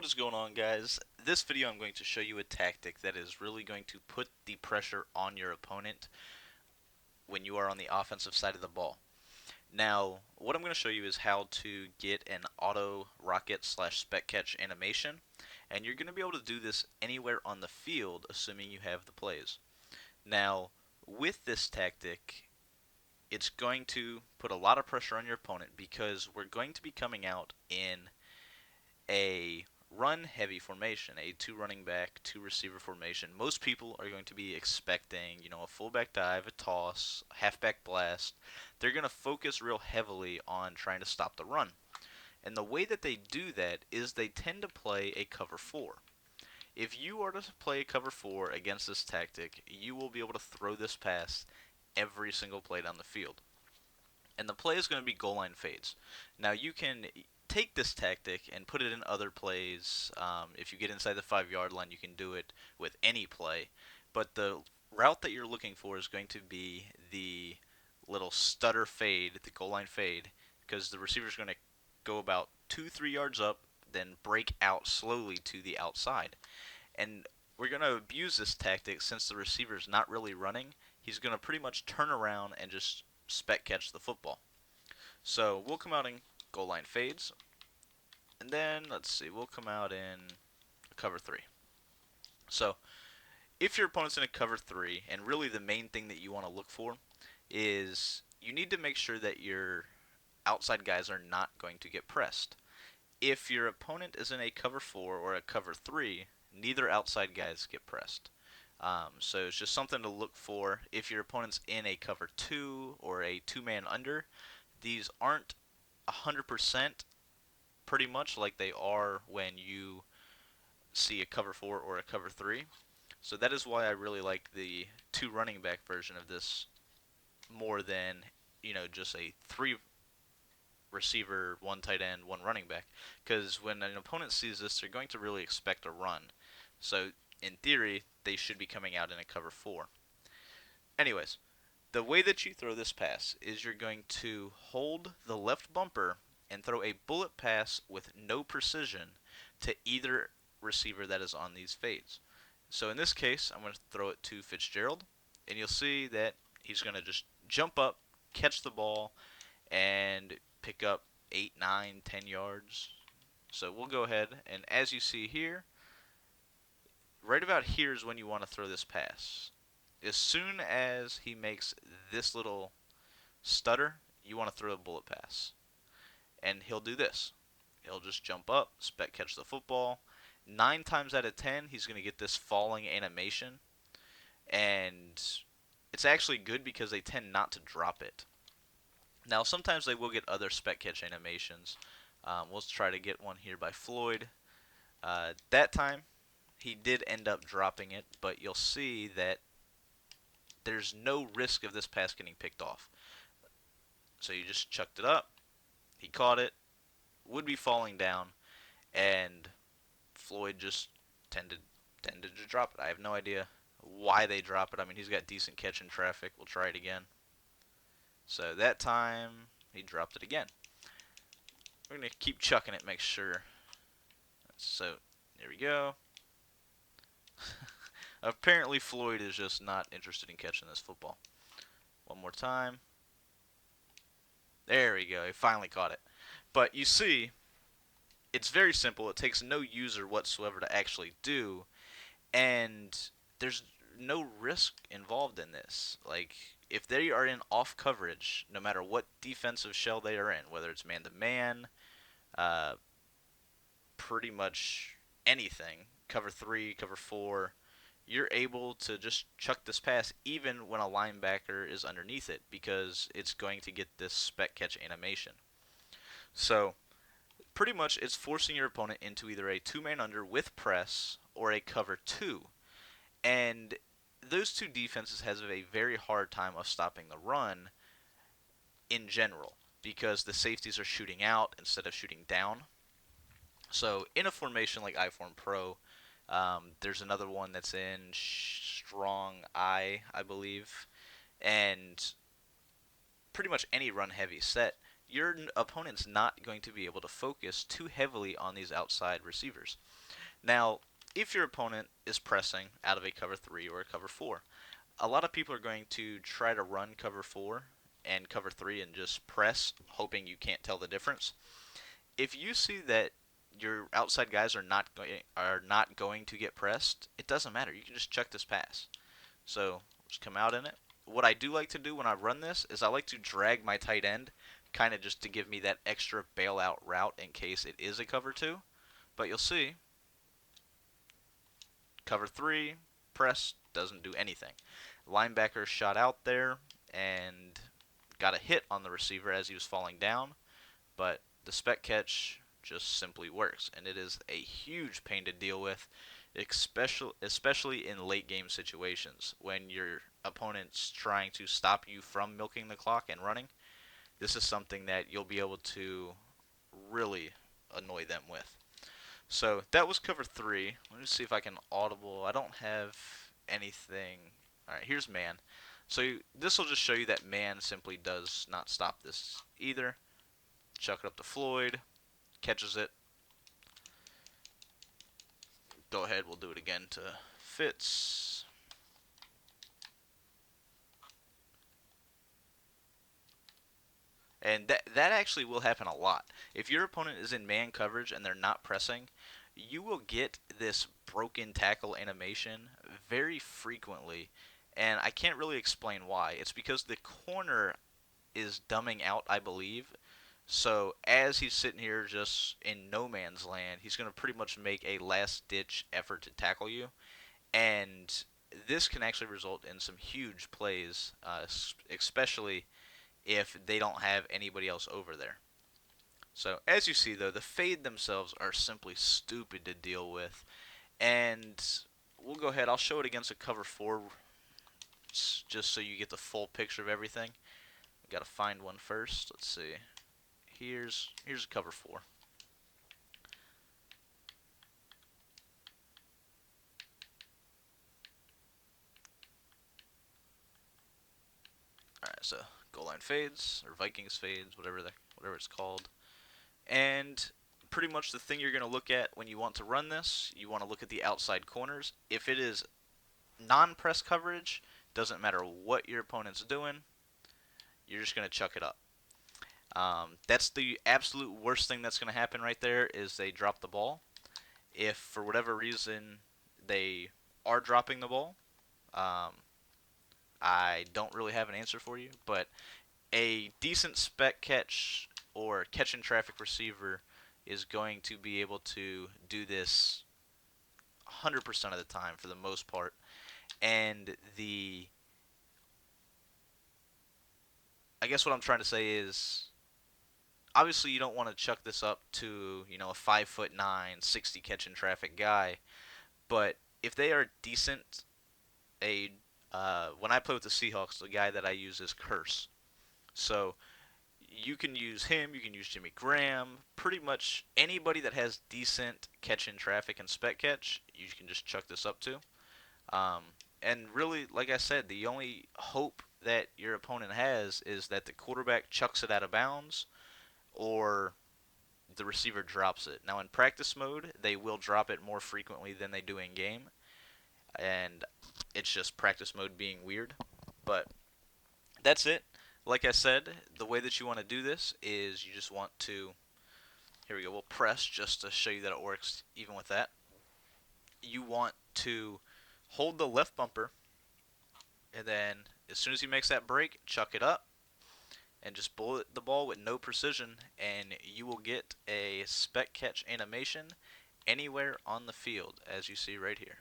What is going on, guys? This video I'm going to show you a tactic that is really going to put the pressure on your opponent when you are on the offensive side of the ball. Now, what I'm going to show you is how to get an auto rocket slash spec catch animation, and you're going to be able to do this anywhere on the field, assuming you have the plays. Now, with this tactic, it's going to put a lot of pressure on your opponent because we're going to be coming out in a run heavy formation, a two running back, two receiver formation. Most people are going to be expecting, a fullback dive, a toss, halfback blast. They're going to focus real heavily on trying to stop the run. And the way that they do that is they tend to play a cover 4. If you are to play a cover 4 against this tactic, you will be able to throw this pass every single play down the field. And the play is going to be goal line fades. Now you can take this tactic and put it in other plays. If you get inside the 5-yard line, you can do it with any play. But the route that you're looking for is going to be the little stutter fade, the goal line fade, because the receiver is going to go about 2-3 yards up, then break out slowly to the outside. And we're going to abuse this tactic since the receiver's not really running. He's going to pretty much turn around and just spec catch the football. So we'll come out in goal line fades, and then let's see, we'll come out in a cover 3. So if your opponent's in a cover 3, and really the main thing that you want to look for is you need to make sure that your outside guys are not going to get pressed. If your opponent is in a cover 4 or a cover 3, neither outside guys get pressed. So it's just something to look for. If your opponent's in a cover 2 or a 2-man under, these aren't 100% pretty much like they are when you see a cover 4 or a cover 3. So that is why I really like the 2 running back version of this more than, just a 3 receiver, 1 tight end, 1 running back. Because when an opponent sees this, they're going to really expect a run. So in theory, they should be coming out in a cover 4. Anyways, the way that you throw this pass is you're going to hold the left bumper and throw a bullet pass with no precision to either receiver that is on these fades. So in this case, I'm going to throw it to Fitzgerald, and you'll see that he's going to just jump up, catch the ball, and pick up 8, 9, 10 yards. So we'll go ahead, and as you see here, right about here is when you want to throw this pass. As soon as he makes this little stutter, you want to throw a bullet pass. And he'll do this. He'll just jump up, spec catch the football. 9 times out of 10, he's going to get this falling animation. And it's actually good because they tend not to drop it. Now, sometimes they will get other spec catch animations. We'll try to get one here by Floyd. That time, he did end up dropping it, but you'll see that there's no risk of this pass getting picked off. So you just chucked it up. He caught it. Would be falling down, and Floyd just tended to drop it. I have no idea why they drop it. I mean, he's got decent catch in traffic. We'll try it again. So that time, he dropped it again. We're going to keep chucking it, make sure. So, there we go. Apparently, Floyd is just not interested in catching this football. One more time. There we go. He finally caught it. But you see, it's very simple. It takes no user whatsoever to actually do, and there's no risk involved in this. Like, if they are in off coverage, no matter what defensive shell they are in, whether it's man-to-man, pretty much anything, cover 3, cover 4, you're able to just chuck this pass even when a linebacker is underneath it because it's going to get this spec catch animation. So pretty much it's forcing your opponent into either a 2-man under with press or a cover 2. And those two defenses have a very hard time of stopping the run in general because the safeties are shooting out instead of shooting down. So in a formation like I-Form Pro, there's another one that's in Strong I believe, and pretty much any run-heavy set, your opponent's not going to be able to focus too heavily on these outside receivers. Now, if your opponent is pressing out of a cover 3 or a cover 4, a lot of people are going to try to run cover 4 and cover 3 and just press, hoping you can't tell the difference. If you see that your outside guys are not going to get pressed, it doesn't matter. You can just check this pass. So just come out in it. What I do like to do when I run this is I like to drag my tight end, kind of just to give me that extra bailout route in case it is a cover 2. But you'll see, cover 3, press, doesn't do anything. Linebacker shot out there and got a hit on the receiver as he was falling down, but the spec catch just simply works, and it is a huge pain to deal with, especially in late game situations when your opponent's trying to stop you from milking the clock and running. This is something that you'll be able to really annoy them with. So that was cover 3. Let me see if I can audible. I don't have anything. All right, here's man. So this will just show you that man simply does not stop this either. Chuck it up to Floyd, catches it. Go ahead, we'll do it again to Fitz. And that actually will happen a lot. If your opponent is in man coverage and they're not pressing, you will get this broken tackle animation very frequently. And I can't really explain why. It's because the corner is dumbing out, I believe. So as he's sitting here just in no man's land, he's going to pretty much make a last-ditch effort to tackle you. And this can actually result in some huge plays, especially if they don't have anybody else over there. So as you see, though, the fade themselves are simply stupid to deal with. And we'll go ahead. I'll show it against a cover 4 just so you get the full picture of everything. Got to find one first. Let's see. Here's a cover 4. All right, so Goaline Fades or Vikings Fades, whatever it's called. And pretty much the thing you're going to look at when you want to run this, you want to look at the outside corners. If it is non-press coverage, doesn't matter what your opponent's doing, you're just going to chuck it up. That's the absolute worst thing that's going to happen right there is they drop the ball. If for whatever reason they are dropping the ball, I don't really have an answer for you, but a decent spec catch or catch in traffic receiver is going to be able to do this 100% of the time for the most part. And I guess what I'm trying to say is obviously you don't want to chuck this up to, a 5'9", 60 catch in traffic guy, but if they are decent, when I play with the Seahawks, the guy that I use is Curse. So you can use him, you can use Jimmy Graham, pretty much anybody that has decent catch in traffic and spec catch, you can just chuck this up to. Um, and really, like I said, the only hope that your opponent has is that the quarterback chucks it out of bounds or the receiver drops it. Now, in practice mode, they will drop it more frequently than they do in game, and it's just practice mode being weird. But that's it. Like I said, the way that you want to do this is you just want to, here we go, we'll press just to show you that it works even with that. You want to hold the left bumper, and then as soon as he makes that break, chuck it up, and just bullet the ball with no precision, and you will get a spec catch animation anywhere on the field, as you see right here.